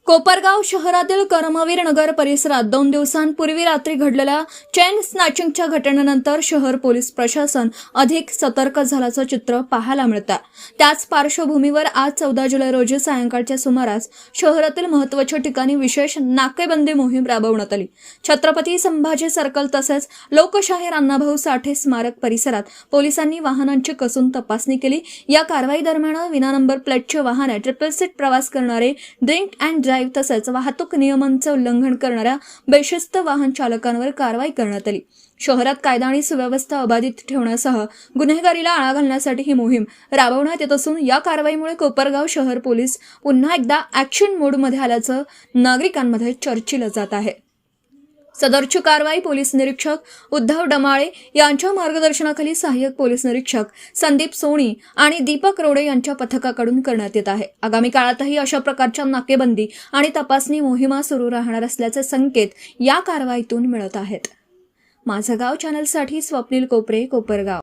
कोपरगाव शहरातील कर्मवीर नगर परिसरात 2 दिवसांपूर्वी रात्री घडलेल्या चेन स्नॅचिंगच्या घटनेनंतर शहर पोलीस प्रशासन अधिक सतर्क झाल्याचं चित्र पाहायला मिळतं। त्याच पार्श्वभूमीवर आज 14 जुलै रोजी सायंकाळच्या सुमारास शहरातील महत्त्वाच्या ठिकाणी विशेष नाकेबंदी मोहीम राबवण्यात आली। छत्रपती संभाजी सर्कल तसेच लोकशाहीर अण्णाभाऊ साठे स्मारक परिसरात पोलिसांनी वाहनांची कसून तपासणी केली। या कारवाई दरम्यान विना नंबर प्लेटचे वाहने ट्रिपल सीट प्रवास करणारे, ड्रिंक अँड ड्राईव्ह तसेच वाहतूक नियमांचे उल्लंघन करणाऱ्या बेशिस्त वाहन चालकांवर कारवाई करण्यात आली। शहरात कायदा आणि सुव्यवस्था अबाधित ठेवण्यासह गुन्हेगारीला आळा घालण्यासाठी ही मोहीम राबवण्यात येत असून या कारवाईमुळे कोपरगाव शहर पोलीस पुन्हा एकदा ॲक्शन मोडमध्ये आल्याचं नागरिकांमध्ये चर्चिलं जात आहे। सदरची कारवाई पोलीस निरीक्षक उद्धव डमाळे यांच्या मार्गदर्शनाखाली सहाय्यक पोलीस निरीक्षक संदीप सोनी आणि दीपक रोडे यांच्या पथकाकडून करण्यात येत आहे। आगामी काळातही अशा प्रकारच्या नाकेबंदी आणि तपासणी मोहिमा सुरू राहणार असल्याचे संकेत या कारवाईतून मिळत आहेत। माझं गाव चॅनलसाठी स्वप्नील कोपरे, कोपरगाव।